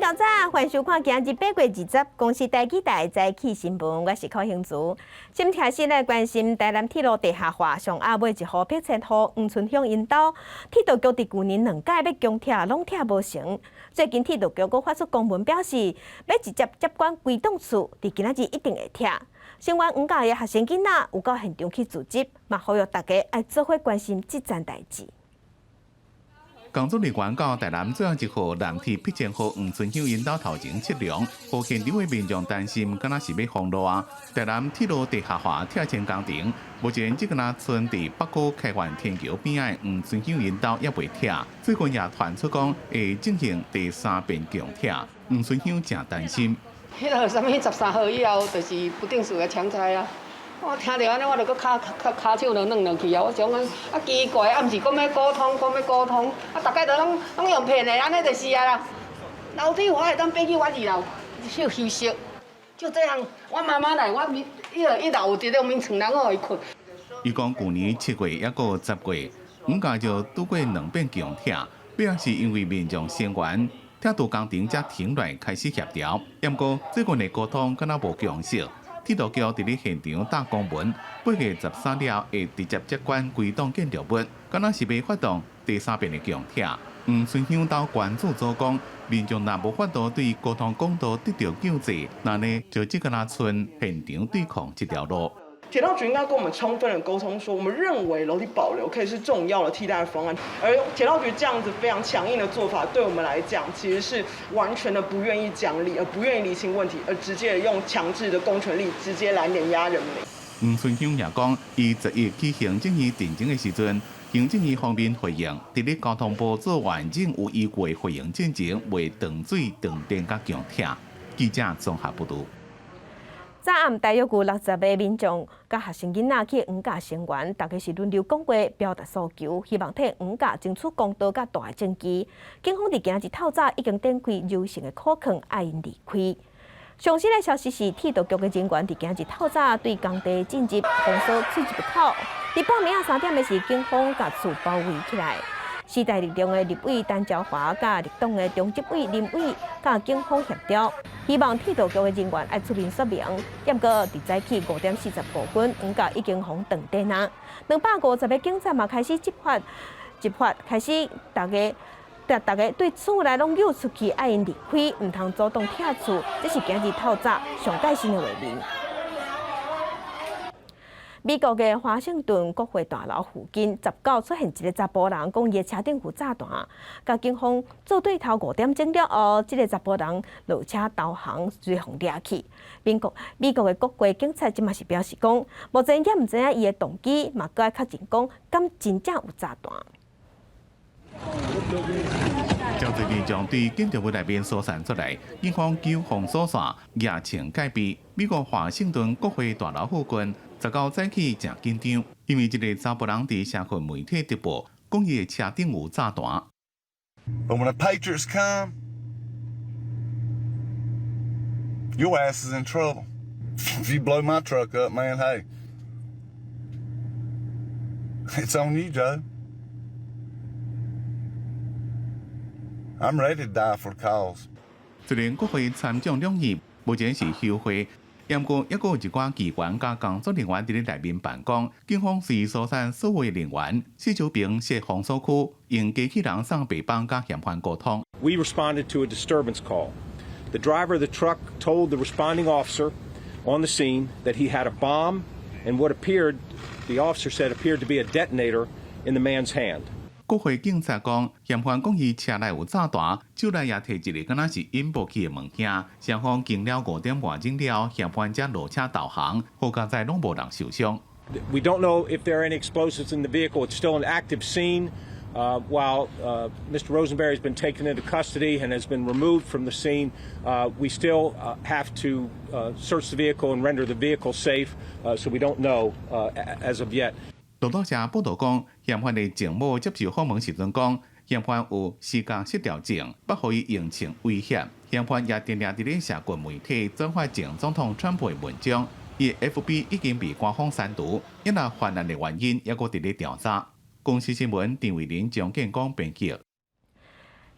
早早，欢迎收看今日8月20公司台记台早起新闻，我是柯兴珠。先开始来关心台南铁路地下化上压尾1号辟车图黄村乡引导，铁道局伫去年2届要强拆，拢拆无成。最近铁道局阁发出公文表示，要直接接管规档处，伫今仔日一定会拆。新湾5届的学生囡仔有到现场去组织，嘛呼吁大家爱做伙关心这件代志。工作人员到台南最后1号南铁辟前号黄村乡引导头前测量，互现场的民众担心，敢若是要封路啊！台南铁路地下化拆迁工程，目前这个村伫北高开源天桥边仔黄村乡引导也未拆，最近也传出讲会进行第3遍强拆，黄村乡正担心。迄个啥物13号以后，就是不定时的强拆啊！我听到安尼，我就搁骹手软软去啊！我想讲啊奇怪，啊毋是讲要沟通，啊大家都拢用骗的，安尼就是啊啦。楼梯我会当爬去我2楼休息，就这样。我妈妈来，我1楼有一个眠床，人我会困。伊讲去年7月还有10月，5届就拄过2遍强拆，主要是因为民众声援。铁道工程才停来开始协调，不过最近的沟通敢若无强势。铁道局伫咧现场打公文，8月13日会直接接管规档建筑物，敢若是要发动第3遍的强拆。黄村乡到关注组讲，民众若无法度对交通公道得到救济，那呢就这个村现场对抗这条路。铁道局应该跟我们充分的沟通说，我们认为楼梯保留可以是重要的替代方案，而铁道局这样子非常强硬的做法，对我们来讲其实是完全的不愿意讲理，而不愿意厘清问题，而直接用强制的公权力直接来碾压人民。黄村乡也讲，伊10月举行政院定情的时阵，行政院方面回应，伫咧交通部做完整有依据的回应进前，未断水、断电甲强拆。记者综合报道。早暗大约有60个民众甲学生囡仔去5届声援，大家是轮流讲话，表达诉求，希望替5届争取公道甲大的政绩。警方伫今日透早已经展开游行的苦劝，爱因离开。上新的消息是，铁道局的人员伫今日透早对工地进入封锁出入口。伫报名3点的时，警方甲厝包围起来。时代力量的立委陈昭华甲立党的中执委林伟甲警方协调，希望铁道局的人员爱出面说明。不过，伫早起5点45分，5届已经封断电啊，250个警察嘛开始执法，开始大家对厝内拢诱出去，爱因离开，唔通主动拆厝，这是今日透早上盖新的画面。美国的华盛顿国会大楼附近19出现一个查甫人，讲伊的车顶有炸弹，甲警方做对头5点钟了后，这个查甫人落车投降，随互抓去。美国的国会警察即嘛是表示讲，目前也唔知影伊的动机，嘛搁爱确认讲，敢真正有炸弹。交罪民众对建筑物内面疏散出来，警方救封锁线，夜情戒备。美国华盛顿国会大楼附近19早起正紧张，因为一个查甫人伫社群媒体直播，讲伊的车顶有炸弹。But when the Patriots come, your ass is in trouble. If you blow my truck up, man, hey, it's on you, Joe. I'm ready to die for the cause. 虽然国会参众两院目前是休会，不过还有一寡机关甲工作人员伫咧内面办公，警方是疏散所有人员，四周边设封锁区，用机器人送白板甲嫌犯沟通。We responded to a disturbance call. The driver of the truck told the responding officer on the scene that he had a bomb and what the officer said appeared to be a detonator in the man's hand. 国会警察讲，嫌犯讲伊车内有炸弹，手内也摕一个敢若是引爆器的物件。双方经了5点半钟了，嫌犯才落车投降，好佳在拢无人受伤。We don't know if there are any explosives in the vehicle. It's still an active scene. While Mr. Rosenberry has been taken into custody and has been removed from the scene, we still have to search the vehicle and render the vehicle safe. So we don't know as of yet. 路透社报道讲，嫌犯的情某接受访问时阵讲，嫌犯有视觉失调症，不互伊用情威胁。嫌犯也定定伫咧社群媒体转发前总统川普的文章，伊的 FB 已经被官方删除，因那犯案的原因也搁伫咧调查。公司新闻陈伟林、蒋建光编辑。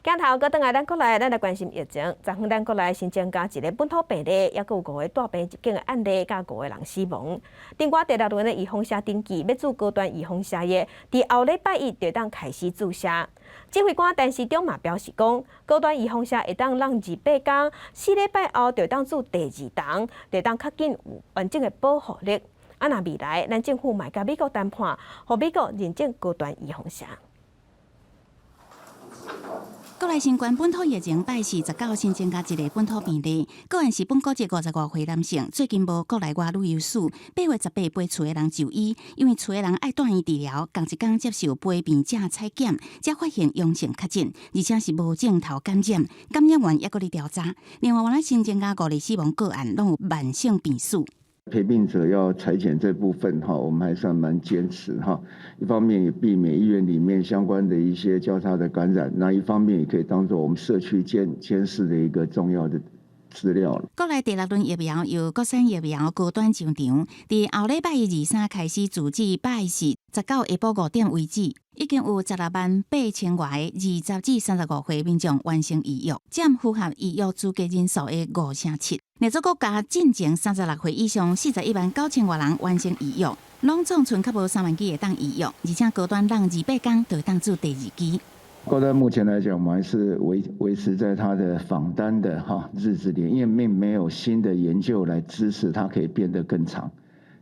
镜头搁转来，咱国内咱来关心疫情。昨昏咱国内新增加一个本土病例，也有5个大病入境的案例，甲5个人死亡。中国第6轮的预防射登记要做高端预防射液，伫后礼拜1就当开始注射。指挥官陈时中嘛表示讲，高端预防射会当让28天，4礼拜后就当做第2档，就当较紧有完整的保护力。若未来，咱政府嘛甲美国谈判，互美国认证高端预防射。国内新冠本土疫情拜4、19新增加一个本土病例，个案是本国籍55岁男性，最近无国内外旅游史。8月18陪厝的人就医，因为厝的人爱住院治疗，同一天接受陪病者采检，才发现阳性确诊，而且是无镜头感染，感染源也搁伫调查。另外，原来新增加5例死亡个案，拢有慢性病史。陪病者要采检这部分我们还算蛮坚持一方面也避免医院里面相关的一些交叉的感染，那一方面也可以当作我们社区监视的一个重要的资料。国内第6轮疫苗由国产疫苗高端上场，伫后礼拜1、2、3开始自至拜4、19下晡5点为止，已经有168000外20至35岁民众完成医药，占符合医药资格人数的5%。另一国家进前36岁以上419000外人完成医药，拢总剩较无3万剂会当医药，而且高端让28天就当做第2剂。高端目前来讲，我们还是维持在它的仿单的日子里，因为并没有新的研究来支持它可以变得更长，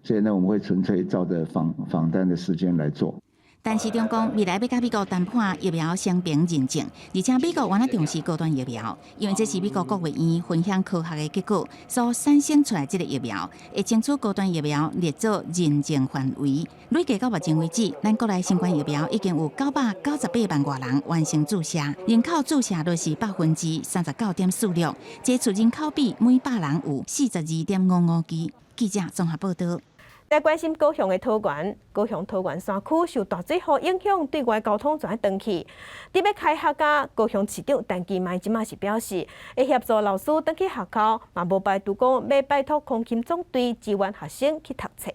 所以呢，我们会纯粹照着仿单的时间来做。但是中共未来要甲美国谈判疫苗双边认证，而且美国原来重视高端疫苗，因为这是美国国务院分享科学的结果所产生出来这个疫苗，会争取高端疫苗列作认证范围。累计到目前为止，咱国内新冠疫苗已经有998万外人完成注射，人口注射率是39.46%，这次人口比每100人有42.55剂。记者综合报道。来关心高雄的桃园，高雄桃园山区受大水雨影响，对外交通全断去。伫要开学甲高雄市长陈其迈即马是表示，会协助老师返去学校，嘛无排除讲要拜托空勤总队支援学生去读册。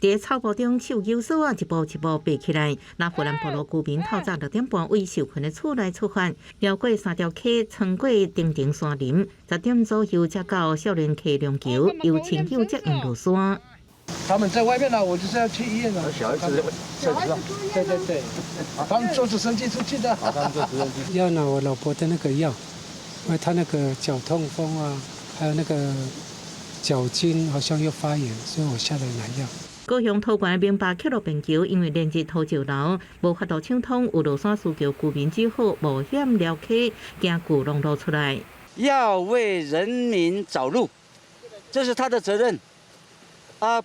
伫草埔中手球所一步一步爬起来，那湖南部落居民透早6点半为受困的厝内出发，绕过3条溪，穿过丁丁山林，10点左右才到少年溪梁桥，由亲友接应落山。他们在外面呢，我就是要去医院了。小孩子，对，他们坐直升机出去的。他们坐直升机。要拿我老婆的那个药，因为她那个脚痛风啊，还有那个脚筋好像又发炎，所以我下来拿药。高雄桃园明白克洛便桥因为连日土石流无法度畅通，有落山需求居民只好冒险撩溪，行古龙路出来。要为人民找路，这是他的责任，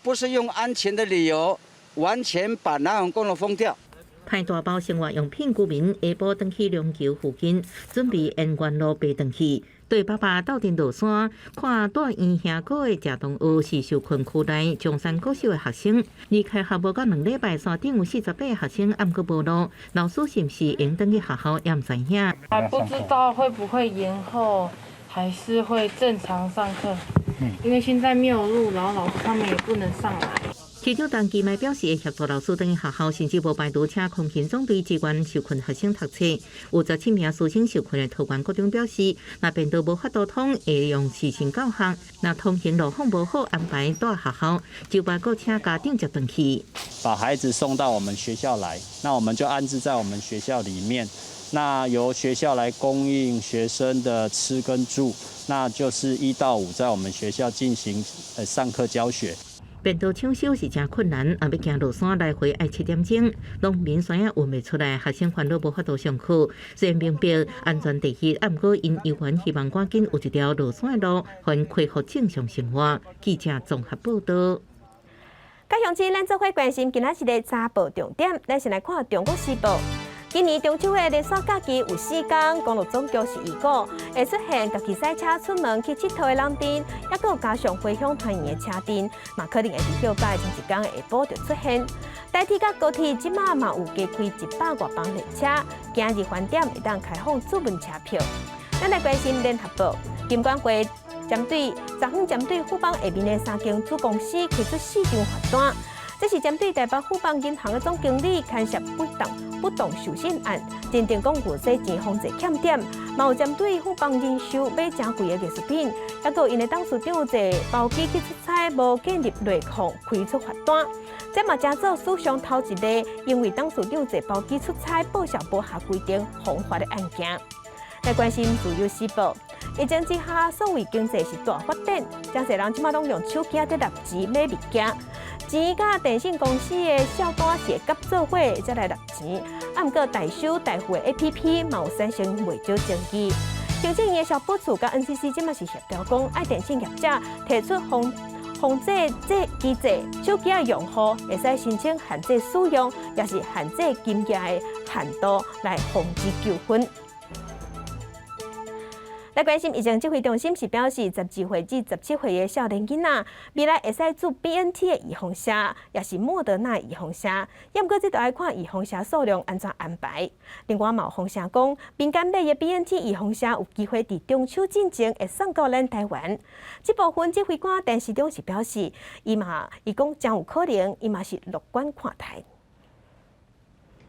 不是用安全的理由完全把南横公路封掉。派大包生活用品居民下晡登去龙桥附近，准备沿原路爬登去。对爸爸斗阵落山，看住院兄哥的谢东岳是受困区内中山国小的学生，离开学无到2礼拜，山顶有48个学生暗个无路，老师是不是应登去学校也唔知影。还不知道会不会延后，还是会正常上课。因为现在没有路，然后老师他们也不能上来。市长陈其迈表示，会协助老师等学校，甚至无排除请空勤总队支援受困学生读册。有17名师生受困的桃园国中表示，若便都无法度通，会用视讯教学；若通行路况无好，安排带学校，就把各请家长接回去。把孩子送到我们学校来，那我们就安置在我们学校里面。那由学校来供应学生的吃跟住，那就是1到5在我们学校进行上课教学。便当抢修是真困难，要行落山来回爱7点钟，农民山也运袂出来，学生烦恼无法度上课。虽然明白安全第一，不过因有缘希望赶紧有一条落山的路，还恢复正常生活。记者综合报道。高雄市咱做伙关心今仔日的早报重点，咱先来看《中国时报》。今年中秋的连续假期有4天，公路总局是预估会出现家己赛车出门去佚佗的人阵，也佫有加上回乡团圆的车阵，嘛可能会伫休假前一天下晡就出现。台铁甲高铁即马嘛有加开100多班列车，今日饭点会当开放主文车票。咱来关心联合报，金管会针对昨昏针对富邦下面的3间子公司提出市场罚单。这是针对台北富邦银行的总经理牵涉不当授信案，认定讲有洗钱防治欠点，嘛有针对富邦人寿买真贵的艺术品，还有因的董事长坐包机去出差无建立内控，开出罚单。这嘛真做史上头一例，因为董事长坐包机出差报销无合规定罚款的案件。来关心自由时报，疫情之下，所谓经济是大发展，真侪人即马拢用手机在纳钱买物件。钱甲电信公司的销单是合做伙才来纳钱，毋过代收代付的 APP 嘛有产生袂少争议。行政院小补处甲 NCC 即马是协调讲，爱电信业者提出防制这机制，手机的用户会使申请限制使用，也是限制金额的限度来防止纠纷。来关心疫情指挥中心是表示，12岁至17岁的少年囡仔，未来会使注 BNT 的预防针，也是莫德纳预防针。不过，这都要看预防针数量安怎安排。另外，有风声讲，民间买的 BNT 预防针有机会伫中秋之前会送到咱台湾。这部分指挥官陈时中是表示，伊讲真有可能，伊嘛是乐观看待。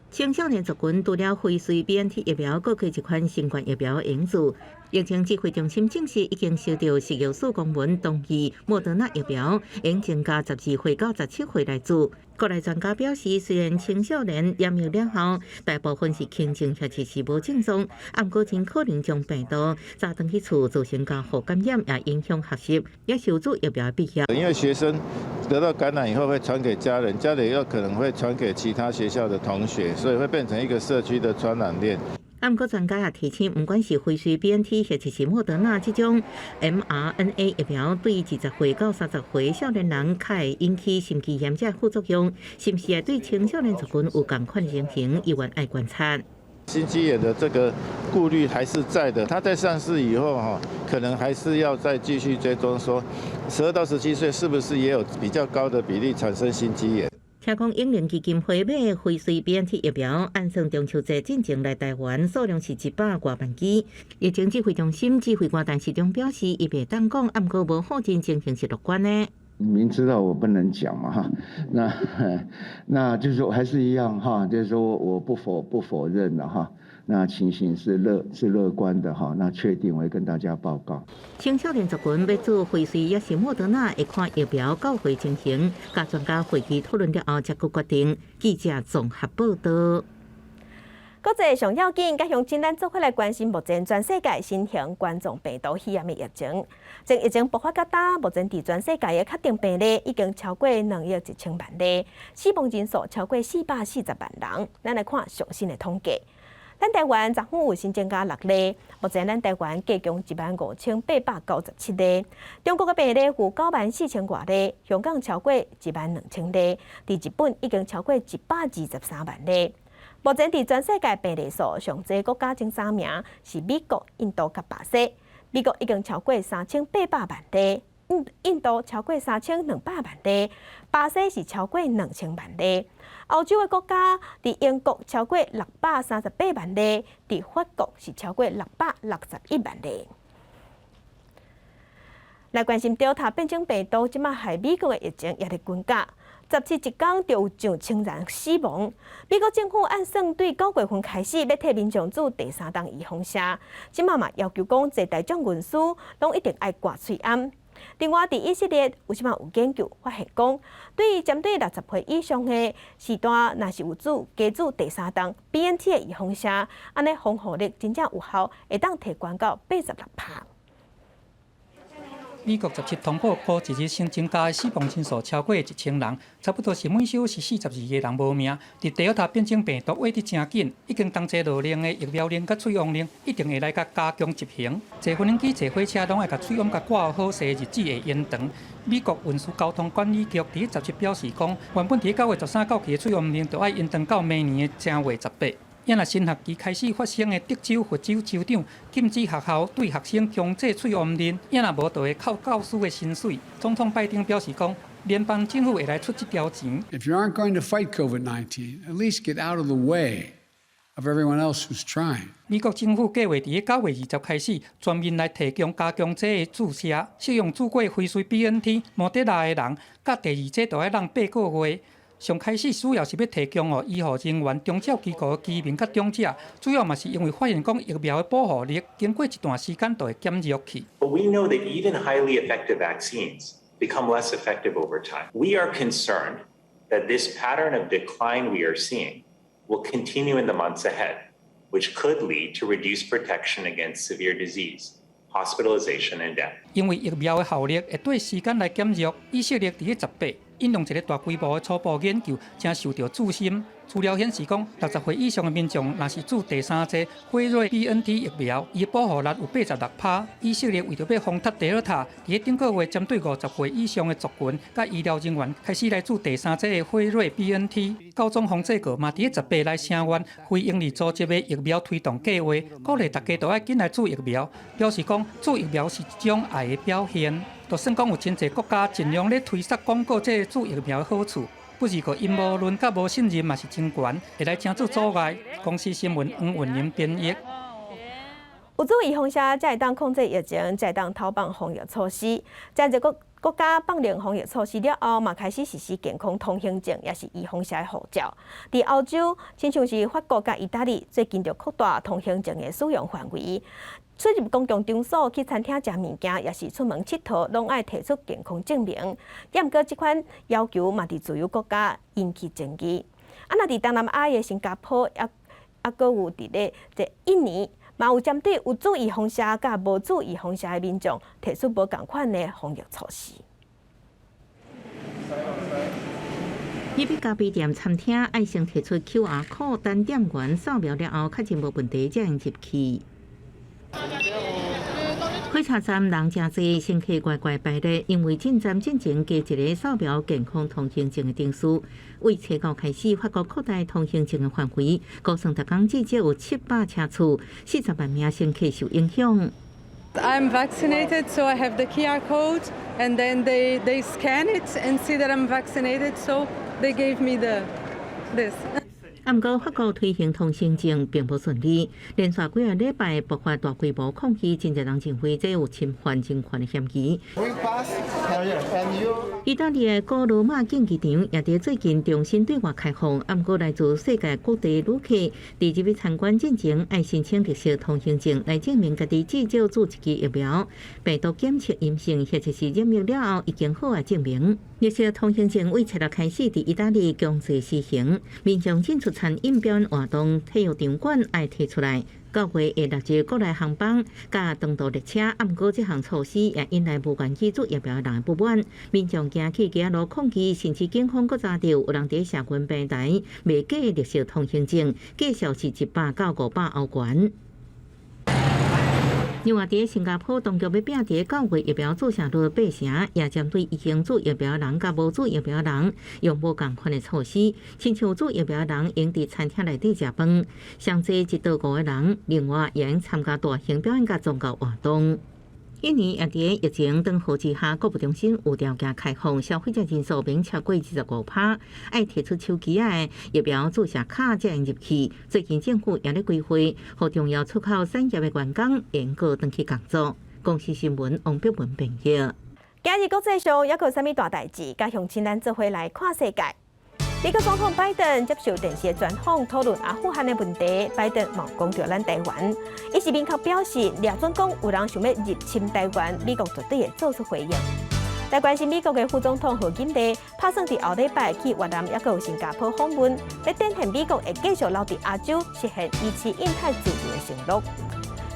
青少年族群除了辉瑞 BNT 疫苗，各开一款新冠疫苗应注。疫情指挥中心证实，已经收到食药署公文同意莫德纳疫苗应增加12岁到17岁来注。国内专家表示，虽然青少年染疫了后，大部分是轻症或者是无症状，不过真可能将病毒早回去厝造成家户感染，也影响学习，也受注疫苗的必要。因为学生得到感染以后会传给家人，家人又可能会传给其他学校的同学，所以会变成一个社区的传染链。不过专家也提醒，不管是辉瑞 BNT 或者是莫德纳这种 mRNA 疫苗，对20岁到30岁少年人较会引起心肌炎这副作用，是不是也对青少年族群有同款情形？议员爱观察。心肌炎的这个顾虑还是在的，它在上市以后可能还是要再继续追踪，说12到17岁是不是也有比较高的比例产生心肌炎。听讲英联基金会买辉瑞 BNT 疫苗，按算中秋节进前来台湾数量是100多万剂。疫情指挥中心指挥官陈时中表示，伊袂当讲，不过无好真情形是乐观的。明知道我不能讲嘛哈，那就是说还是一样哈，就是说我不否认了哈。那情形是乐观的哈，那确定我会跟大家报告。青少年族群要做辉瑞也是莫德纳，会看疫苗到会情形，甲专家会议讨论了后才决定。记者综合报道。国际上要紧，甲乡亲咱做伙来关心目前全世界新型冠状病毒肺炎的疫情。从疫情爆发到大，目前伫全世界的确定病例已经超过2亿1千万例，死亡人数超过440万人。咱来看最新的统计。咱台湾昨昏有新增加6例，目前咱台湾加强15897例。中国的病例有94000多例，香港超过12000例，伫日本已经超过123万例。目前伫全世界病例数上济国家前3名是美国、印度甲巴西。美国已经超过3800万例，印度超过3200万例，巴西是超过2000万例。欧洲的国家，伫英国超过638万例，伫法国是超过661万例。来关心Delta变种病毒，即马害美国的疫情也伫增加，17一天就有上千人死亡。美国政府按算对9月份开始要替民众注第3档预防针，即马嘛要求讲，坐大众运输拢一定爱挂喙安。另外，伫以色列有即马有研究发现讲，针对60岁以上的时段，若是有加注第3档 BNT 的预防针，安尼防护力真正有效，会当提悬到86%。美国17通报过一日新增加的死亡人数超过1000人，差不多是每小时42个人无命。伫Delta变种病毒挖得真紧，已经同齐落令的疫苗令甲催旺令，一定会来甲加强执行。坐飞机、坐火车拢爱甲催旺甲挂好势，日子会延长。美国运输交通管理局伫17表示讲，原本伫9月13到期的催旺令，就要延长到明年的正月18。因若新学期开始发生的德州、佛州州长禁止学校对学生强制催旺令，因若无就会扣教师的薪水。总统拜登表示讲，联邦政府会来出这条钱。If you aren't going to fight COVID-19, at least get out of the way of everyone else who's trying. 美国政府计划伫9月20开始，专门来提供加强剂的注射，适用注过辉瑞 BNT、莫德纳的人，甲第2剂就要让8个月。上开始主要是要提供医护人员、中照机构的居民甲长者，主要嘛是因为发现讲疫苗的保护力经过一段时间就会减弱去。But we know that even highly effective vaccines become less effective over time. We are concerned that this pattern of decline we are seeing will continue in the months ahead, which could lead to reduced protection against severe disease, hospitalization, and death. 因为疫苗的效力会对时间来减弱，以色列伫10倍。引用一个大规模的初步研究，正受到注心。资料显示讲，60岁以上的民众，若是注第3剂辉瑞 BNT 疫苗，伊保护力有86%。以色列为着要防突第二塔，伫顶个月针对50岁以上的族群，甲医疗人员开始来注第3剂的辉瑞 BNT。高中防治局嘛伫10倍来声援非营利组织的疫苗推动计划，鼓励大家都要紧来注疫苗，表示讲注疫苗是一种爱的表现。就算讲有真侪国家尽量咧推塞广告这注疫苗的好处，不是个阴谋论甲无信任嘛是真悬，会来诚做阻碍。公司新闻黄文玲编译。有注意风险才会当控制疫情，才会当投放防疫措施。在这个国家放零防疫措施了后，嘛开始实施健康通行证，也是预防性的护照。伫欧洲，亲像是法国甲意大利，最近就扩大通行证的使用范围。出入公共场所、去餐厅食物件，也是出门佚佗，拢爱提出健康证明。不过，这款要求嘛，伫自由国家引起争议。若伫东南亚的新加坡，也阁有伫咧这印尼，嘛有针对有注意风险甲无注意风险的民众，提出无同款的防疫措施。伊比咖啡店、餐厅爱先提出 QR code 单店员扫描了后，确认无问题才用入去。火车站人真多，乘客乖乖排列，因为进站进前加一个扫描健康通行证的证书。为初九开始，法国扩大通行证的范围，高算逐工至少有700车次，40万名乘客受影响。I'm vaccinated, so I have the QR code, and then they scan it and see that I'm vaccinated, so they gave me this. 不过，法国推行通行证并不顺利，连续几个礼拜爆发大规模抗议，真侪人认为这有侵犯人权的嫌疑。意大利的古罗马竞技场也伫最近重新对外开放，不过来自世界各地旅客伫入去参观进前，爱申请绿色通行证来证明家己至少注一剂疫苗，病毒检测阴性或者是染疫了后已经好的证明。绿色通行证为7日开始伫意大利强制施行，民众进出餐饮表演活动、体育场馆爱提出来。9月会6日国内航班甲长途列车，不过这项措施也引来无愿意做疫苗的人的不满，民众行去街路抗议，甚至警方搁查到有人伫社群平台卖假绿色通行证，价数是100到500欧元。另外，伫新加坡，当局要摒伫9月疫苗注射率8成，也针对已经注疫苗人甲无注疫苗人用无共款的措施，亲像注疫苗人用伫餐厅内底食饭，上济1到5个人，另外也用参加大型表演甲宗教活动。印尼也伫疫情当好之下，购物中心有条件开放，消费者人数明超过25%，爱提出手机的疫苗注射卡才能入去。最近政府也咧规划，互重要出口产业的员工延过回去工作。公司新闻王碧文编译。今日国际上还有啥物大代志？加乡亲咱做伙来看世界。美国总统拜登接受电视专访，讨论阿富汗的问题。拜登冇讲到咱台湾，伊是明确表示，掠准讲有人想要入侵台湾，美国绝对会做出回应。来关心美国的副总统贺锦丽，打算伫后礼拜去越南，也有新加坡访问，来展现美国会继续留伫亚洲，实现维持印太自由的承诺。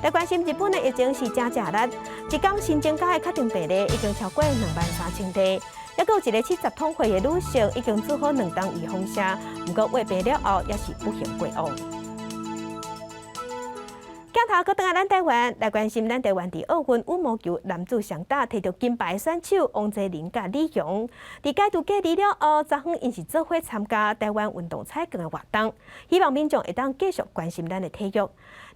来关心日本的疫情是真热烈，一天新增加的确诊病例已经超过23000例。还有一个70通岁的女性已经做好2档预防针，不过患病了后也是不幸过往。镜头搁转来咱台湾，来关心咱台湾伫奥运羽毛球男子双打摕到金牌的选手王泽林甲李雄，伫解除隔离了后，昨昏因是做伙参加台湾运动彩券的活动，希望民众会当继续关心咱的体育。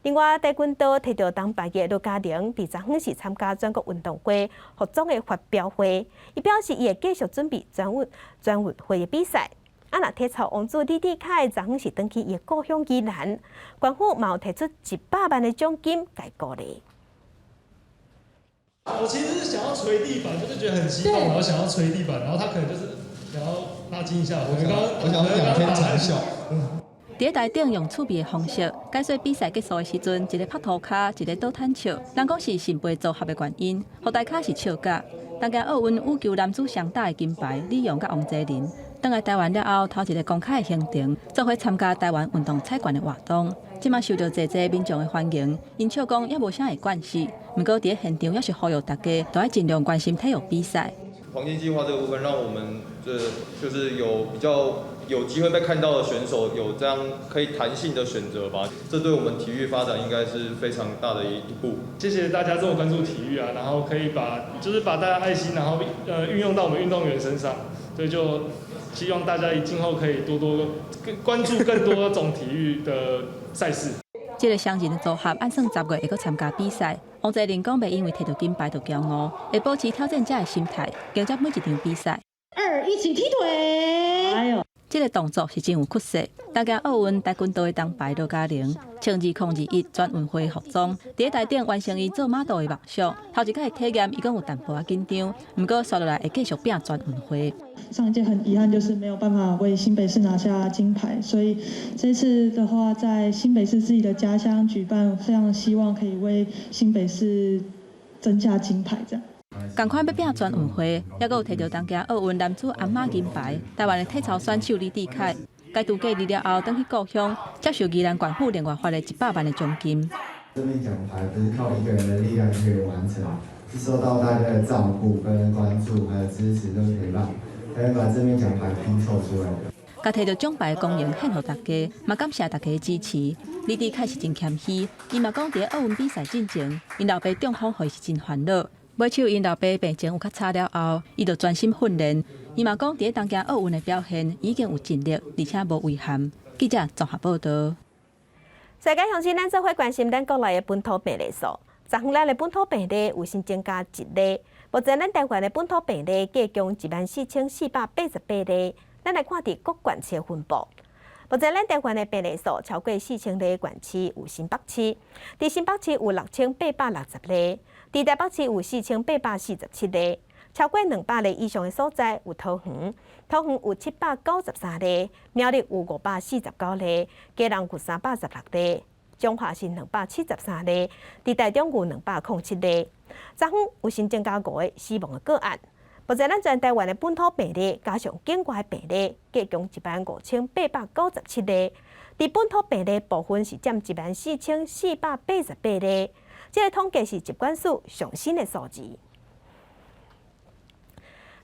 另外，跆拳道摕到铜牌的陆嘉玲，伫昨昏是参加全国运动会服装的发表会，伊表示伊会继续准备全运会的比赛。若体操王子李智凯昨昏是返去伊的故乡宜兰，官府嘛有提出100万的奖金来鼓励。我其实是想要捶地板，就是觉得很激动，然后想要捶地板，然后他可能就是想要拉筋一下。我想2天长效。伫台顶用趣味的方式解说比赛结束的时阵，一个拍涂骹，一个倒探笑，人讲是肾肺组合的原因，互大家是笑架。东京奥运羽球男子双打的金牌李勇甲王泽林，返来台湾了后，头一个公开的行程，做伙参加台湾运动彩券的活动。即马受到侪民众的欢迎，因笑讲也无啥会关系，不过伫现场也是呼吁大家都要尽量关心体育比赛。黄金计划这个部分，让我们就是有比较有机会被看到的选手有这样可以弹性的选择吧，这对我们体育发展应该是非常大的一步。谢谢大家这么关注体育啊，然后可以把大家爱心，然后运用到我们运动员身上，所以就希望大家今后可以多关注更多种体育的赛事。这个双人的组合按算10月会阁参加比赛。王泽林讲袂因为摕到金牌就骄傲，会保持挑战者的心态，迎接每一场比赛。2一起踢腿。哎呦！这个动作是真有气势。东京奥运跆拳道的铜牌罗嘉玲，穿2021全运会服装，伫台顶完成伊做马道的梦想。头一摆体验，伊讲有淡薄仔紧张，不过接落来会继续拼全运会。上一届很遗憾，就是没有办法为新北市拿下金牌，所以这次的话，在新北市自己的家乡举办，非常希望可以为新北市增加金牌这样。同款要拼全运会，还佫有摕到东京奥运男子鞍马金牌。台湾的体操选手李智凯，该度假日了后，返去故乡，接受宜兰县府另外发的100万的奖金。这面奖牌不是靠一个人的力量就可以完成，是受到大家的照顾、跟关注还有支持跟陪伴，才能把这面奖牌拼凑出来的。甲摕到奖牌的公园献予大家，嘛感谢大家的支持。李智凯是真谦虚，伊嘛讲伫奥运比赛进前，因老爸中风，互伊是真烦恼。尾手因老爸病情有较差了后，伊就专心训练。伊嘛讲，伫东京奥运的表现已经有尽力，而且无遗憾。记者综合报道。世界向前，咱做伙关心咱国内的本土病例数。昨昏咱的本土病例有新增加1例，目前咱台湾的本土病例计共14488例。咱来看伫各县市的分布。目前咱台湾的病例数超过4000例，县市有新北市，伫新北市有6860例。伫台北市有4847例，超过200例以上的所在有桃园有793例，苗栗有549例，嘉南有316例，彰化县273例，伫台中有207例。昨昏有新增加5个死亡的个案。目前咱全台湾的本土病例加上境外病例，计共15897例。伫本土病例部分是占14488例。这个统计是疾管署上新的数字。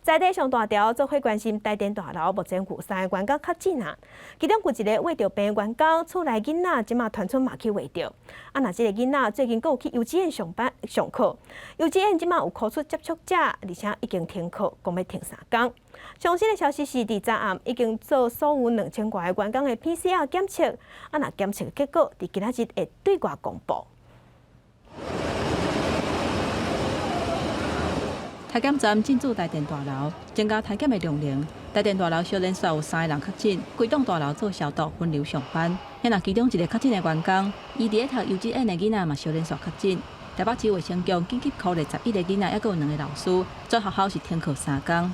在地上大条做伙关心台电大楼目前有3个员工确诊啊，其中有一个胃着病的员工厝内囡仔即马传出嘛去胃着，若这个囡仔最近佫有去幼稚园上课，幼稚园即马有考出接触者，而且已经停课，讲要停3天。上新的消息是，伫昨暗已经做所有2000多个员工的 PCR 检测，若检测结果伫今仔日会对外公布。台检站进驻台电大楼，增加台检的量能。台电大楼小连续有3个人确诊，规栋大楼做消毒分流上班。那其中一个确诊的员工，伊伫咧读幼稚园的囡仔嘛小连续确诊。台北市卫生局紧急考虑11个囡仔，还佫有2个老师，全学校是停课3天。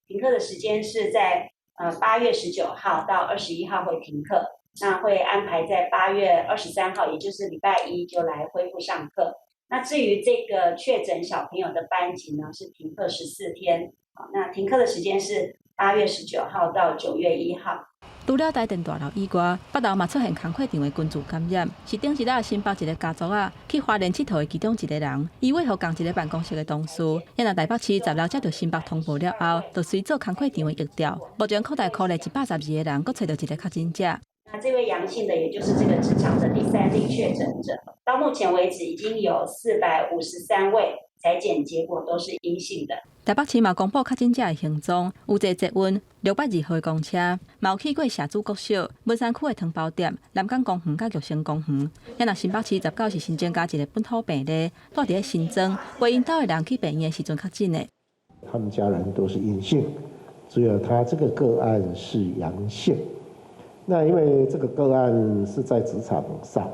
停课的时间是在8月19号到21号会停课，那会安排在8月23号，也就是礼拜一就来恢复上课。那至于这个确诊小朋友的班级呢，是停课14天。那停课的时间是8月19号到9月1号。除了台电大楼以外，北投嘛出现工课场的群组感染，是顶一日新北一个家族去花莲佚佗的其中一个人，伊为何共一个办公室的同事，因台北市10日接到新北通报了后，就随做工课场的疫调，目前扩大考虑112个人，佫找到一个确诊者。那这位阳性的，也就是这个职场的第3例确诊者，到目前为止已经有453位采检结果都是阴性的。台北市嘛公布确诊者的行踪，有一个捷运602号的公车，嘛有去过社主国小、文山区的汤包店、南港公园、甲玉成公园。若新北市19是新增加一个本土病例，带伫咧新增，为因岛的人去病院的时阵确诊的。他们家人都是阴性，只有他这个个案是阳性。那因为这个个案是在职场上，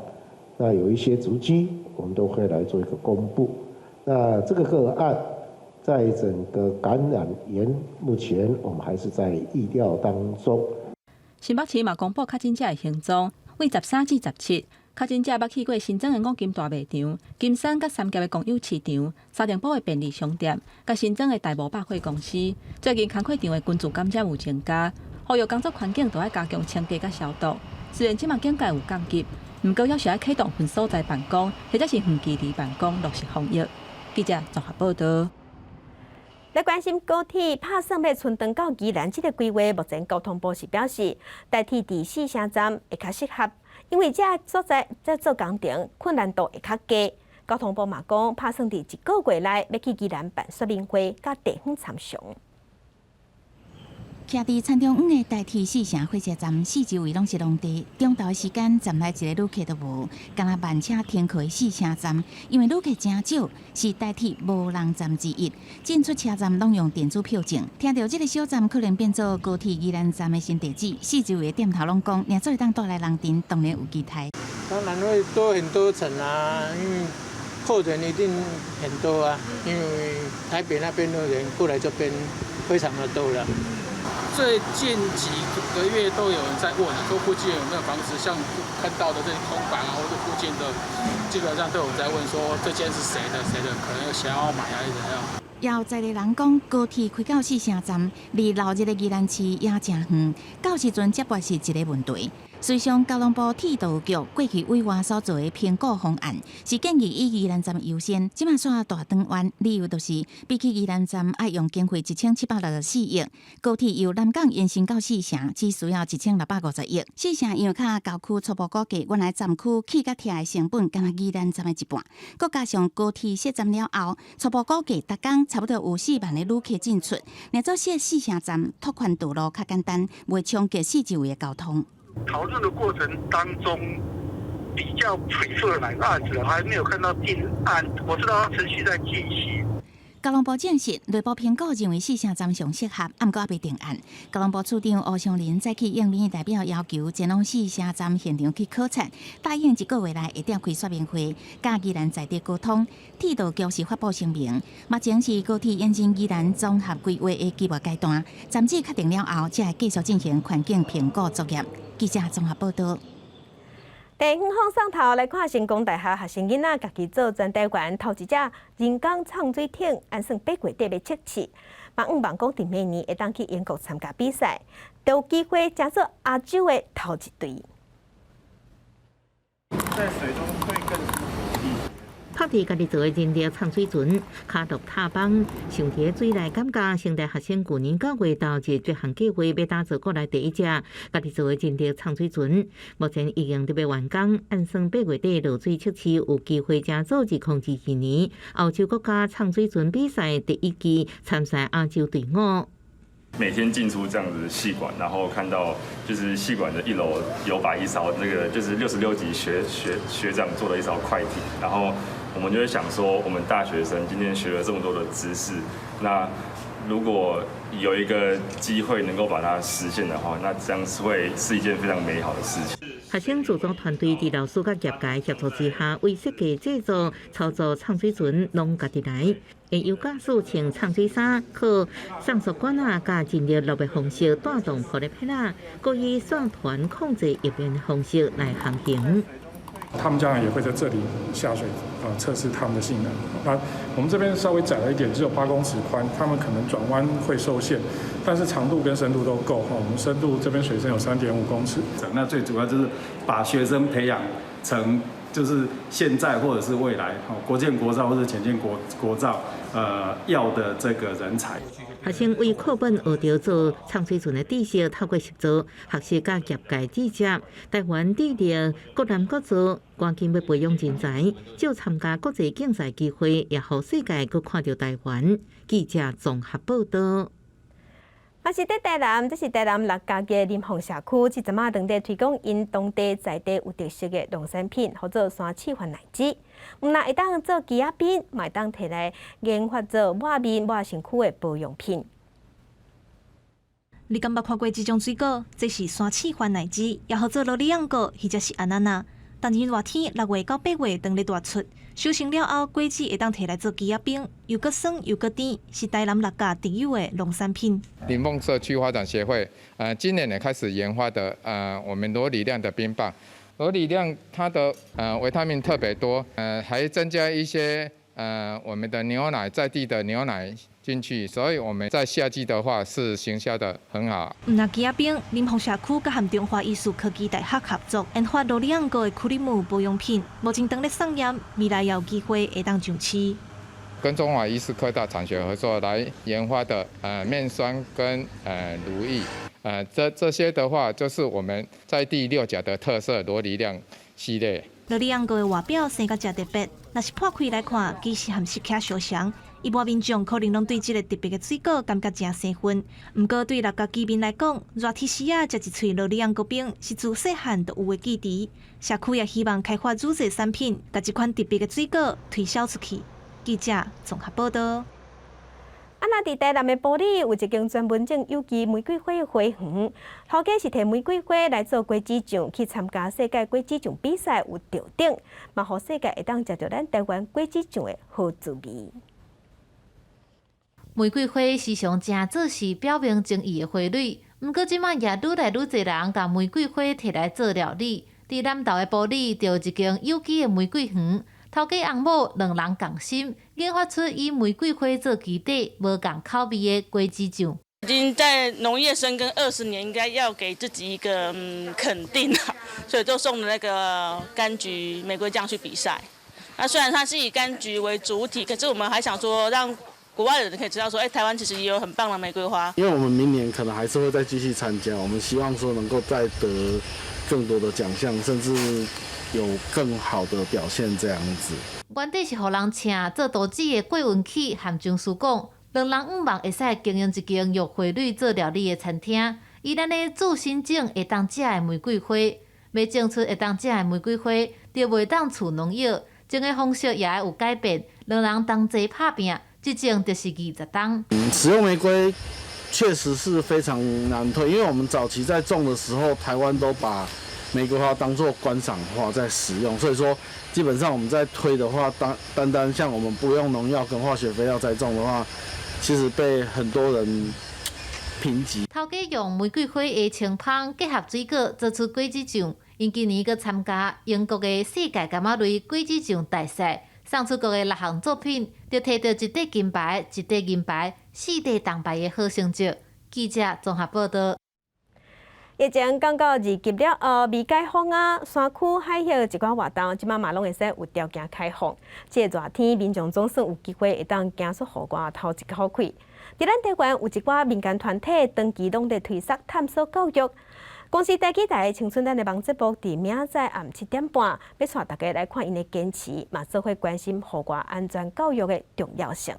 那有一些足迹，我们都会来做一个公布。那这个个案在整个感染源，目前我们还是在预料当中。新北市嘛公布确诊者的行踪，为13至17，确诊者捌去过新庄的五金大卖场、金山甲三峡的公有市场、沙田堡的便利商店，甲新庄的大无百货公司。最近工课场的群聚感染有增加，呼吁工作环境都要加强清洁甲消毒。虽然即马警戒有降级，不过要是要启动分所在办公，或者是远距离办公，落实防疫。记者综合报道。来关心高铁拍算要顺长到宜兰这个规划，目前交通部是表示，代替第4城站会较适合，因为这所在在做工程困难度会较低。交通部嘛讲，拍算伫1个月内要去宜兰办说明会，甲地方参详。徛伫田中央的代替4城火车站，四周围拢是农地，中昼的时间站内一个旅客都无，敢若慢车停靠的4城站，因为旅客真少，是代替无人站之一。进出车站拢用电子票证，听到这个小站可能变做高铁宜兰站的新地址，四周围的店头拢讲，若做会当带来人潮，当然有期待。当然会多很多层啊，因为客人一定很多啊，因为台北那边的人过来这边非常的多了。最近几个月都有人在问，说附近有没有房子，像看到的这些空房啊，或者附近的，基本上都有人在问说这间是谁的，可能想要买还是怎样。也有在地人讲，高铁开到4城站，离闹热的宜兰市也真远，到时阵接驳是一个问题。随上交通部铁道局过去委员所做的评估方案，是建议以宜兰站优先，即马煞大转弯，理由就是比起宜兰站要用经费1764亿，高铁由南港延伸到4城只需要1650亿。4城因为较郊区，初步估计原来站区起甲拆的成本，敢若宜兰站的一半，佮加上高铁设站了后，初步估计逐工差不多有4万的旅客进出。若做4城站拓宽道路较简单，袂冲击四周围的交通。讨论的过程当中，比较 prefer 哪个案子，还没有看到定案。我知道程序在进行。交通部证实，内部评估认为4城站上适合，不过还未定案。交通部处长吴湘林再去应免代表要求，前往4城站现场去考察，答应1个月内会召开说明会，甲宜兰在地沟通。铁道局是发布声明，目前是高铁延伸宜兰综合规划的计划阶段，站址确定了后，才会继续进行环境评估作业。记者综合报道。地方放送头来看，成功大学学生囡仔家己做全台湾头一只人工畅水艇，按算8月底要测试。嘛，望讲伫明年会当去英国参加比赛，都有机会加做亚洲的头一队。在水中会更舒服。拍伫家己做的人力畅水船，脚踏踏板，上伫水内感觉，成大学生去年9月投入这项计划，要打造国内第一只家己做的人力畅水船。目前已经伫要完工，按算8月底落水测试，有机会加做2022年澳洲国家畅水船比赛第一季参赛亚洲队伍。每天进出这样子的系馆，然后看到就是系馆的1楼有把一艘那个就是66级学长做的一艘快艇，然后我们就会想说，我们大学生今天学了这么多的知识，那如果有一个机会能够把它实现的话，那这样是一件非常美好的事情。学生组装团队伫老师甲业界协助之下，为设计、制作、操作畅水船拢家己来。会由驾驶穿畅水衫，靠上述管啊甲人力落的方式带动火力片啊，故以算团控制一边的方式来航行。他们将来也会在这里下水，测试他们的性能。那我们这边稍微窄了一点，只有8公尺宽，他们可能转弯会受限，但是长度跟深度都够哈。我们深度这边水深有3.5公尺。那最主要就是把学生培养成就是现在或者是未来国建国造或者前建国造要的这个人才。学生为课本学着做畅水船的知识，透过实作学习甲业界直接台湾致力各男各做，赶紧要培养人才，就参加国际竞赛机会，也让世界佫看到台湾。记者综合报道。嘛是在台南，这是台南6甲嘅林凤社区，即阵啊当地推广因当地在地有特色嘅农产品，或做山刺番奶子。毋但会当做鸡仔饼，嘛会当摕来研发做抹面、抹身躯嘅保养品。你敢捌看过这种水果？这是山刺番奶子，也好做罗里昂果，或者是安娜娜。但是热天6月到8月当日大出，收成了后，果子会当摕来做鸡仔饼，又搁酸又搁甜，是台南6甲特有的农产品。林凤社区发展协会今年也开始研发的我们罗里亮的冰棒。罗里亮它的维他命特别多，还增加一些我们的牛奶在地的牛奶进去，所以我们在夏季的话是行销的很好。那鸡仔饼，林凤社区甲和中华艺术科技大学合作研发罗里昂国的库里姆保养品，目前当咧上验，未来也有机会会当上市。跟中华医师科大产学合作来研发的面霜跟乳液，这些的话就是我们在地6甲的特色罗里亮系列。罗里昂国的外表生甲真特别，若是破开来看，其实和食客相像。一般民众可能拢对这个特别的水果感觉真兴奋，不过对6甲居民来讲，热天时啊食一喙罗里昂国饼是自细汉就有的记忆。社区也希望开发主制产品，把这款特别的水果推销出去。记者综合报道。那伫台南的埔里有一间专门种有机玫瑰花的花园，头家是摕玫瑰花来做果子酱，去参加世界果子酱比赛有得奖，嘛互世界会当食到咱台湾果子酱的好滋味。玫瑰花时常正做是表明情意的花蕊，不过即摆也愈来愈侪人把玫瑰花摕来做料理。伫南投的埔里就有一间有机的玫瑰园。头家翁某2人共心，研发出以玫瑰花做基底、无共口味的果子酱。已经在农业深耕20年，应该要给自己一个肯定啊，所以就送了那个柑橘玫瑰酱去比赛。那虽然它是以柑橘为主体，可是我们还想说让国外的人可以知道说，台湾其实也有很棒的玫瑰花。因为我们明年可能还是会再继续参加，我们希望说能够再得更多的奖项，甚至有更好的表现这样子。原底是互人请做导致的郭文启和张书讲，2人5望会使经营一间用花蕊做料理的餐厅。以咱的自身种会当食的玫瑰花，要种出会当食的玫瑰花，就袂当除农药，种的方式也要有改变。2人同齐拍拼，这种就是20吨。使用玫瑰确实是非常难推，因为我们早期在种的时候，台湾都把玫瑰花当作观赏花在使用，所以说基本上我们在推的话，单像我们不用农药跟化学肥料栽种的话，其实被很多人评级。头家用玫瑰花的青芳结合水果做出果子酱，因今年佮参加英国的世界柑仔类果子酱大赛，送出国的6项作品，就摕到1块金牌、1块银牌、4块铜牌的好成绩。记者综合报道。疫情刚到2级了后，未解封啊，山区海域一寡活动，即马嘛拢会使有条件开放。这热天，民众总算有机会会当行出户外透一口气。伫咱台湾有一寡民间团体长期拢在推广探索教育。公司台记台青春咱的网节目，伫明仔暗7点半，要带大家来看因的坚持，嘛做伙关心户外安全教育的重要性。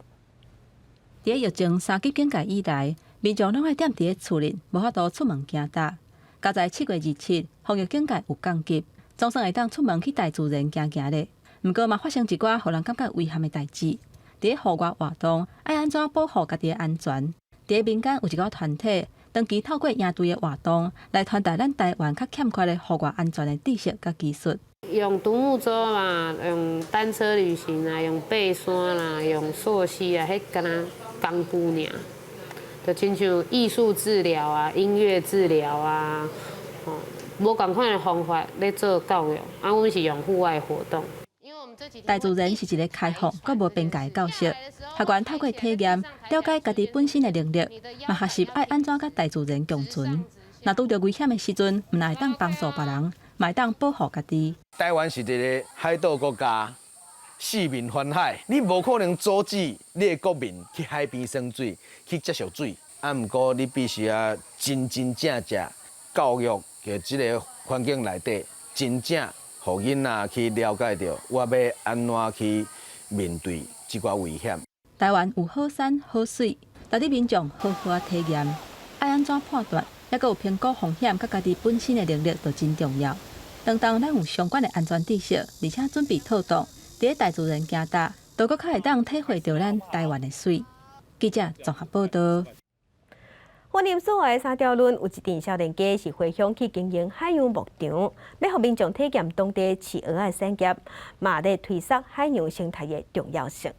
伫疫情3级警戒以来，民众拢爱踮伫厝里，无法度出门行踏。加在7月27，防疫警戒有降级，总算会当出门去大自然行行咧。毋过嘛，发生一寡互人感觉危险的代志。伫户外活动，爱安怎保护家己的安全？伫民间有一个团体，长期透过营队的活动，来传达咱台湾较欠缺的户外安全的知识甲技术。用独木舟嘛，用单车旅行啊，用爬山啦，用溯溪啊，迄敢若功夫尔。就亲像艺术治疗啊、音乐治疗啊，无共款的方法咧做教育。阮是用户外活动。大自然是一个开放、佮无边界的教室，学员透过体验了解家己本身的能力，嘛学习爱安怎甲大自然共存。若拄着危险的时阵，毋但会当帮助别人，嘛会当保护家己。台湾是一个海岛国家。四面环海，你无可能阻止你的国民去海边玩水、去接受水。毋过你必须要真正教育嘅即个环境内底，真正互囡仔去了解到我要安怎去面对即寡危险。台湾有好山好水，带你民众好好体验。爱安怎判断，也佮有评估风险，佮家己本身的能力就真重要。当咱有相关的安全知识，而且准备妥当。伫大自然行踏，就搁较会当体会到咱台湾的水。记者综合报道。婚姻所的三条轮有一阵少年家是回乡去经营海洋牧场，要让民众体验当地饲蚵仔产业，嘛咧推广海洋生态的重要性。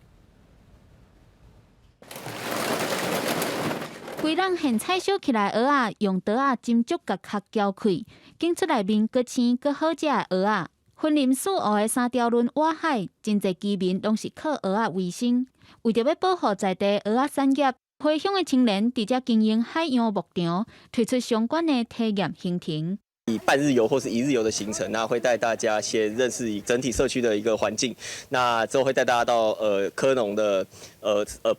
规人现采收起来蚵仔，用刀仔斟足甲壳搅开，拣出内面搁青搁好食的蚵仔。婚林所湖的三条轮外海，真侪居民拢是靠蚵仔为生。为着要保护在地蚵仔产业，回乡的青年伫遮经营海洋牧场，推出相关的体验行程。以半日游或是一日游的行程，那会带大家先认识整体社区的一个环境，那之后会带大家到科农的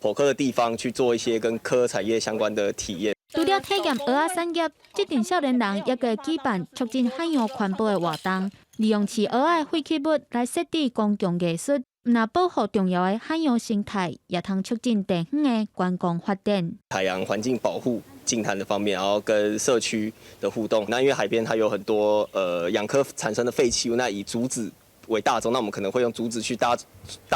剖科的地方去做一些跟科产业相关的体验。除了体验蚵仔产业，这阵少年人也会举办促进海洋环保的活动，利用饲蚵仔废弃物来设置公共艺术，那保护重要的海洋生态，也通促进地方的观光发展。海洋环境保护。净滩的方面，然后跟社区的互动。那因为海边它有很多养科产生的废弃物，那以竹子为大宗，那我们可能会用竹子去搭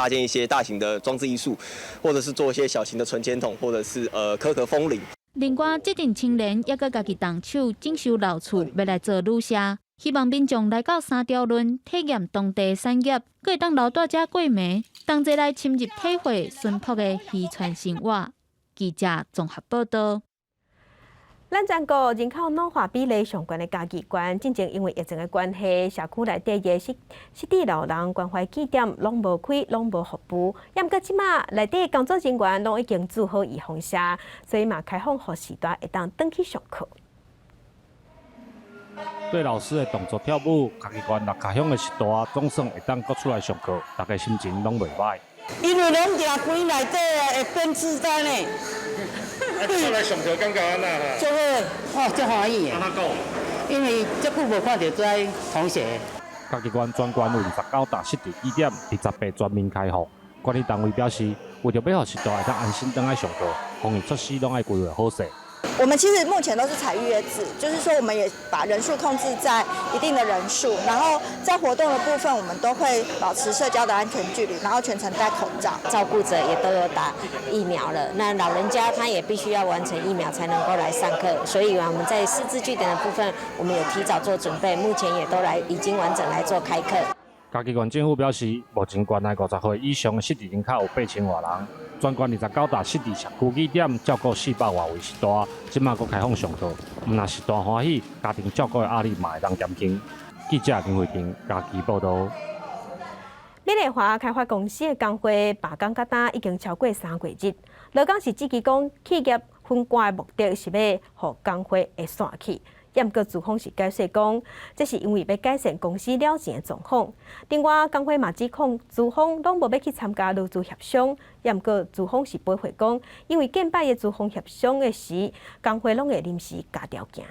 建一些大型的装置艺术，或者是做一些小型的存钱筒，或者是壳壳风铃。另外，这阵青年也佮家己动手整修老厝，要来做旅社，希望民众来到三条轮体验当地产业，佮会当留在遮过暝，同齐来深入体会淳朴的渔船生活。记者综合报道。咱全国人口老化比例上悬的嘉义县，正正因为疫情的关系，社区内底的失智老人关怀据点拢无开，拢无服务。也毋过即马内底工作人员拢已经做好预防车，所以嘛开放予时代会当转去上课。对老师的动作跳舞，嘉义县六家乡的时代总算会当搁出来上课，大家心情拢袂歹。因为拢定关内底会变痴呆呢。出来上课感觉安那哈？足好，足欢喜的。安怎讲？因为足久无看到这同学。嘉义县全县有29大失智据点，28全面开放。管理单位表示，为着要让时代会当安心转来上课，防疫措施拢爱规划好势。我们其实目前都是采预约制，就是说我们也把人数控制在一定的人数，然后在活动的部分，我们都会保持社交的安全距离，然后全程戴口罩。照顾者也都有打疫苗了，那老人家他也必须要完成疫苗才能够来上课，所以我们在师资据点的部分，我们有提早做准备，目前也都已经完整来做开课。嘉义县政府表示，目前县内50岁以上的失智人口有8000多人，全县29大失智社区据点照顾400多位时代，即马阁开放上课。若时代欢喜，家庭照顾的压力嘛会当减轻。记者林慧婷嘉义报道。美丽华开发公司的工会罢工甲单已经超过3个月，劳工是指期讲企业分割的目的是要互工会会散去。也毋过，资方是解释讲，这是因为要改善公司了钱的状况。另外，工会嘛指控资方拢无要去参加劳资协商，也毋过资方是驳回讲，因为建摆的资方协商的时，工会拢会临时加条件。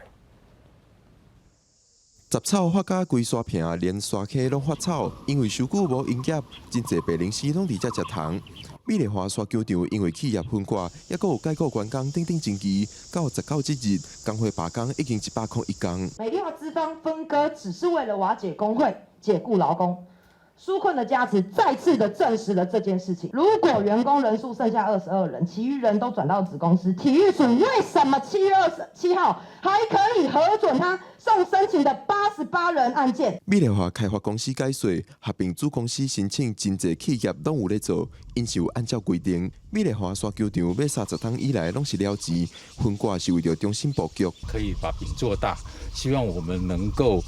杂草发甲规沙坪，连沙溪拢发草，因为收久无营业，真侪白领士拢伫遮食糖。美丽华沙球场因为企业分割，也阁有解雇员工等争议，到19即日，工会罢工已经101天。美丽华资方分割只是为了瓦解工会、解雇劳工。纾困的价值再次的证实了这件事情。如果员工人数剩下22人，其余人都转到子公司，体育署为什么7月27号还可以核准他送申请的88人案件？美丽华开发公司解说，合并子公司申请真侪企业拢有咧做，因是有按照规定。美丽华沙球场要30天以来拢是了钱，分割是为着重新布局，可以把饼做大，希望我们能够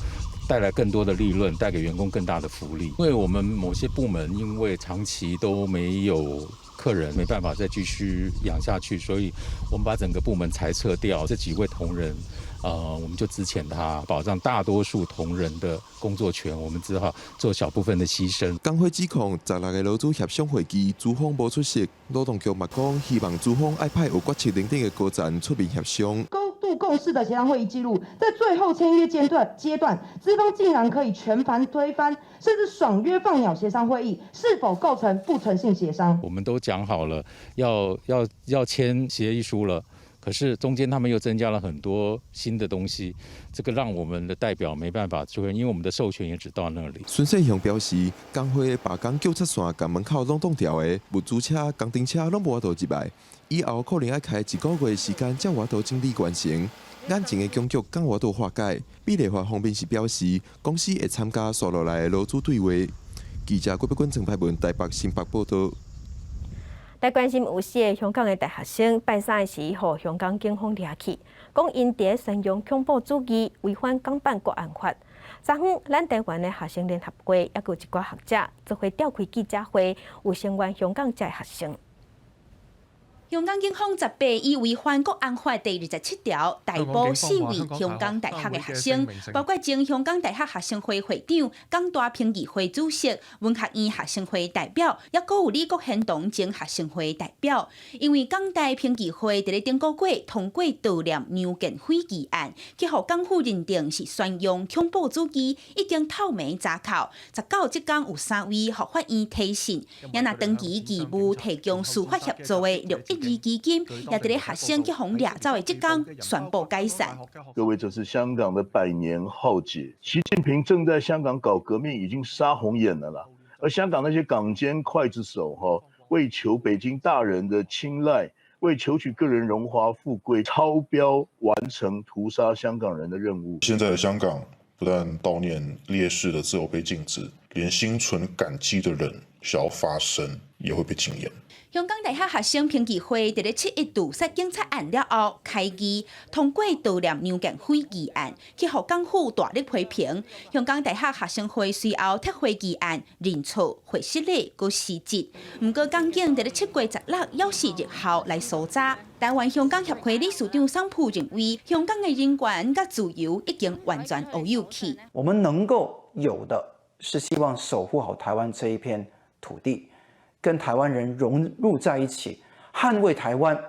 带来更多的利润，带给员工更大的福利。因为我们某些部门因为长期都没有客人，没办法再继续养下去，所以我们把整个部门裁撤掉。这几位同仁，我们就资遣他，保障大多数同仁的工作权，我们只好做小部分的牺牲。工会指控16个劳资协商会议，资方无出席。劳动局嘛讲，希望资方爱派有决策能力的高层出面协商。高度共识的协商会议记录，在最后签约阶段，资方竟然可以全盘推翻，甚至爽约放鸟协商会议，是否构成不诚信协商？我们都讲好了，要签协议书了。可是中间他们又增加了很多新的东西，这个让我们的代表没办法出现，因为我们的授权也只到那里。孙世雄表示，工会罢工纠察线甲门口拢冻掉的，物资车、工程车拢无法度入来，以後可能要開1個月時間才活到整理完成。眼前的僵局敢活到化解。美麗華方面是表示，公司會參加刷落來的勞資對話。記者郭碧君、鄭柏文台北新北報道。來關心有4個香港的大學生拜三時，予香港警方抓去，講因佇宣揚恐怖主義，違反港版國安法。昨昏，咱台灣的學生聯合會，也有一寡學者做伙召開記者會，有聲援香港這學生。香港警方18以違反國安法第27條逮捕4位香港大學的學生，包括前香港大學學生會會長、港大評議會主席、文學院學生會代表，也閣有李國憲同前學生會代表。因為港大評議會佇咧頂個月通過悼念梁建輝議案，去予港府認定是宣揚恐怖主義，已經透明查扣。19即天有3位予法院提訊，也若長期義務提供司法協助的612基金也伫咧學生去互掠走的即天宣布解散。各位，這是香港的百年浩劫。習近平正在香港搞革命，已經殺紅眼了啦。而香港那些港奸劊子手為求北京大人的青睞，為求取個人榮華富貴，超標完成屠殺香港人的任務。現在的香港不但悼念烈士的自由被禁止，連心存感激的人想要發聲也會被禁言。香港大學學生評議會佇咧7月屠殺警察案了後開議，通過悼念梁建輝議案，去予港府大力批評。香港大學學生會隨後撤回議案，認錯、回釋禮佮辭職。不過，港警佇咧7月16日14日後來搜查。台灣香港協會理事長桑普認為，香港的人權佮自由已經完全烏有去。我們能夠有的是希望守護好台灣這一片土地。跟台灣人融入在一起，捍衛台灣，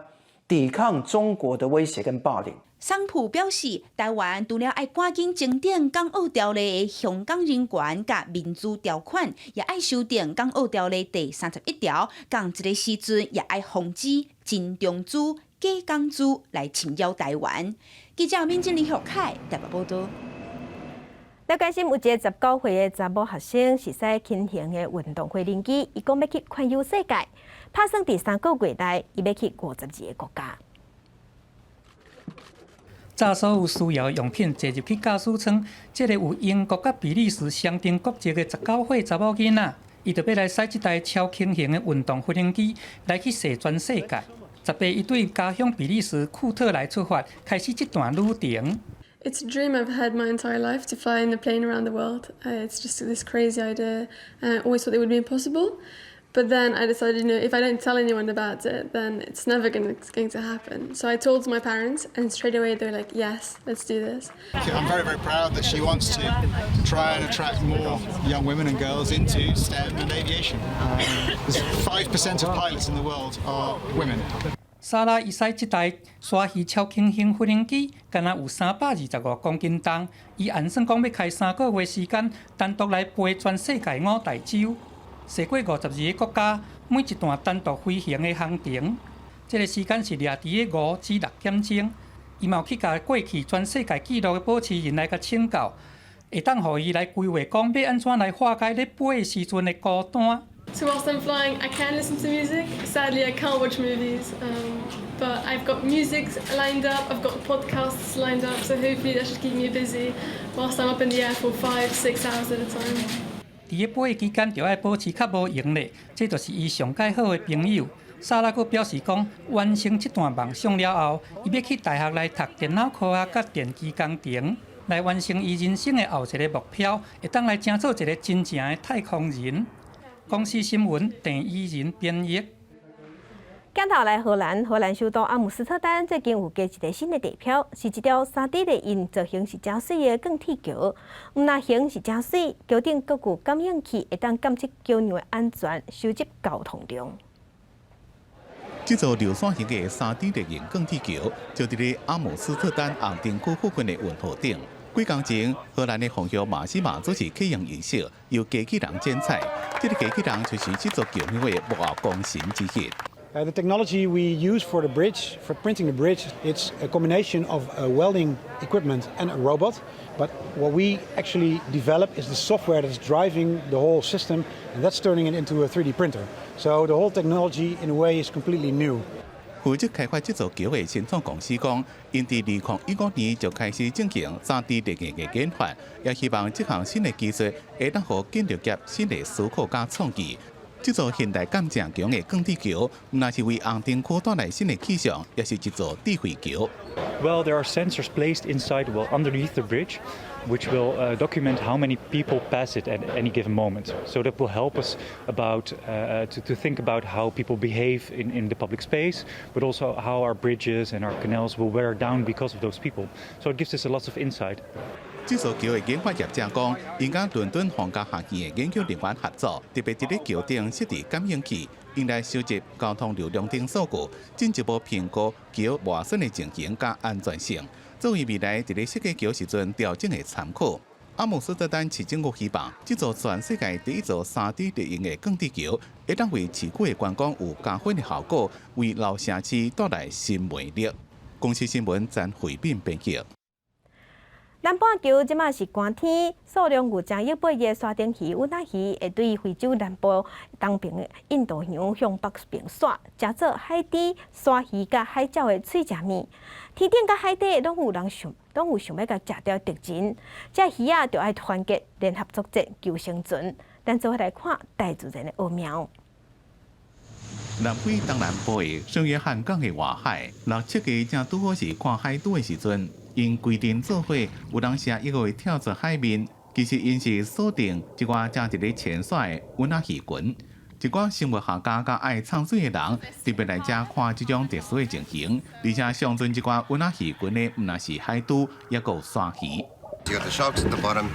抵抗中國的威脅跟霸凌。桑普表示，台灣除了愛趕緊整訂港澳條例的香港人權甲民主條款，也愛修訂港澳條例第31條，同一個時陣也愛防止真中資、假港資來侵擾台灣。記者民警李學凱台北報道。來關心有一個19歲的查某學生是使輕型的運動會練機，伊講要去環遊世界，打算第3個月內，伊要去52個國家。把所有需要的用品坐入去駕駛艙，這個有英國甲比利時雙重國籍的19歲查某囡仔，伊就要來使這台超輕型的運動飛行機來去踅全世界。18伊對家鄉比利時庫特來出發，開始這段旅程。It's a dream I've had my entire life to fly in a plane around the world. It's just this crazy idea, and I always thought it would be impossible. But then I decided, if I don't tell anyone about it, then it's never going to happen. So I told my parents, and straight away they were like, yes, let's do this. I'm very, very proud that she wants to try and attract more young women and girls into STEM and aviation. 5% of pilots in the world are women. 莎拉伊使這台沙魚超輕型飛行機，敢若有325公斤重。伊按算講要開3個月時間，單獨來飛全世界5大洲，踅過52個國家，每一段單獨飛行的航程，這個時間是掠佇個5至6點鐘。伊嘛有去甲過去全世界紀錄的保持人來甲請教，會當互伊來規劃講要安怎來化解咧飛的時陣的孤單。So whilst I'm flying, I can listen to music. Sadly, I can't watch movies, but I've got music lined up, I've got podcasts lined up, so hopefully that should keep me busy whilst I'm up in the air for 5-6 hours at a time. 伫咧飛期間，就要保持較無閒咧，這就是伊上介好的朋友。莎拉閣表示講，完成這段夢想了後，伊要去大學來讀電腦科學甲電機工程，來完成伊人生的後一個目標，會當來爭做一個真正的太空人。公司新聞鄭依仁編譯。鏡頭來荷蘭首都阿姆斯特丹最近有加一個新的地標，是一條3D 列印造型是真水的鋼鐵橋。唔那形是真水，橋頂閣有感應器，會當監測橋梁的安全，收集交通量。這座流線型的3D 列印鋼鐵橋，就伫咧阿姆斯特丹紅燈區附近的運河頂。幾工前，荷蘭的皇后馬西瑪主持啟用儀式，由機器人剪彩。這個機器人就是這座橋梁的幕後功臣之一。The technology we use for the bridge, for printing the bridge, it's a combination of welding equipment and a robot. But what we actually develop is the software that's driving the whole system, and that's turning it into a 3D printer. So the whole technology, in a way, is completely new. 负责开发这座桥的新创公司讲，因伫2015年就开始进行3D 列印的研发，也希望这项新的技术会当予建筑业新的思考加创意。这座现代感正强的钢铁桥，唔但是为红灯区带来新的气象，也是一座智慧桥。Well, there are sensors placed inside, well, underneath the bridge, which will document how many people pass it at any given moment. So that will help us about to think about how people behave in the public space, but also how our bridges and our canals will wear down because of those people. So it gives us a lot of insight. 这座桥的研发业者讲，因甲伦敦皇家学院的研究人员合作，特别伫咧桥顶设置感应器，用来收集交通流量等数据，进一步评估桥外伸的情形甲安全性，作为未来伫咧设计桥时阵调整的参考。阿姆斯特丹市政府希望，这座全世界第一座3D 列印的钢铁桥，会当为市区的观光有加分的效果，为老城市带来新魅力。公司新闻詹慧敏编辑。南半球即马是寒天，数量有成100个沙丁鱼、温纳鱼会对非洲南部东边的印度洋向北边徙，食做海底鲨鱼甲海鸟的喙食物。天顶甲海底拢有想要甲食掉敌人，这鱼仔就爱团结联合作战求生存。咱做伙来看大自然的奥妙。南非东南部的圣约翰港的外海，6、7月正拄好是看海猪的时阵。因规定做伙，有人写一个会跳出海面，其实因是锁定一寡正伫咧潜水的温纳鱼群。一寡生物学家甲爱畅水的人，特别来遮看这种特殊的情形，而且上阵这寡温纳鱼群的，唔但是海猪，也有鲨鱼。You got the sharks at the bottom,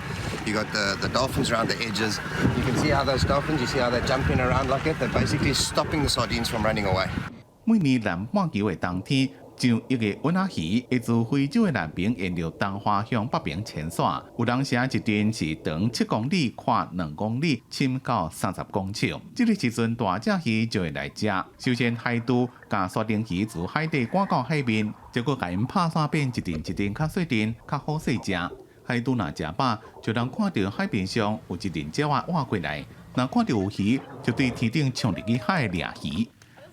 you got the dolphins around the edges. You can see how those dolphins, you see how they're jumping around like it. They're basically stopping the sardines from running away. 每年南半球的冬天。像一个温纳鱼会自非洲的南边沿着东花向北边潜水，有人写一段是长7公里、宽2公里，深到30公尺。这个时阵大只鱼就会来食。首先海猪甲沙丁鱼自海底赶到海面，结果甲因拍散变一阵一阵较细阵，较好细食。海猪若食饱，就能看到海面上有一阵鸟仔划过来，若看到有鱼，就对天顶冲入去海掠鱼。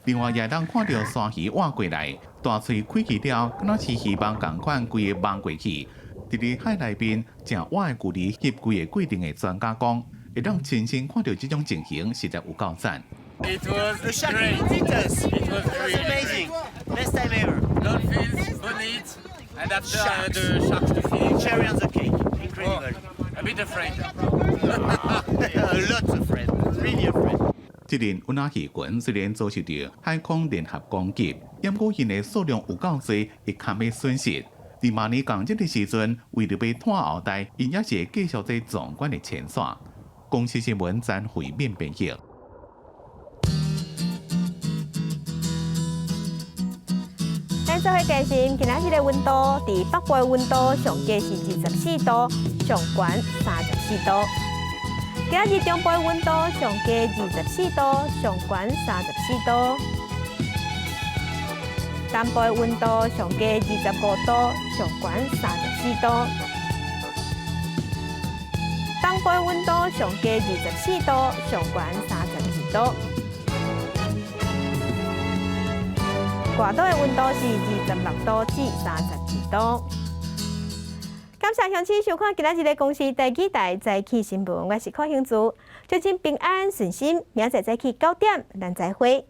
另外，也能看到鲨鱼划过来，大喙开去了，敢若是希望共款规个望过去。伫咧海内面，正划的距离翕规个规定的专家讲，会当亲身看到这种情形，实在有够赞。It was great. It was amazing. Best time ever. Dolphins, bonnet, and after the sharks to finish. Cherry on the cake. Incredible. A bit afraid. Lots afraid. Really afraid. 这轮温纳鱼群虽然遭受到海空联合攻击，不过因的数量有够多，会堪要损失。伫明年同日的时阵，为了要拖后代，因也是会继续在壮观的潜水。公司新闻詹慧敏编辑。咱做伙关心，今仔日的温度，伫北部的温度上低是24度，上悬34度。今日中部温度上低24度，上悬34度；南部温度上低25度，上悬34度；东部温度上低24度，上悬32度；外岛的温度是26度至32度。感谢乡亲收看今仔日的公视第几台早起新闻，我是柯兴珠，祝您平安顺心，明仔早起9点，咱再会。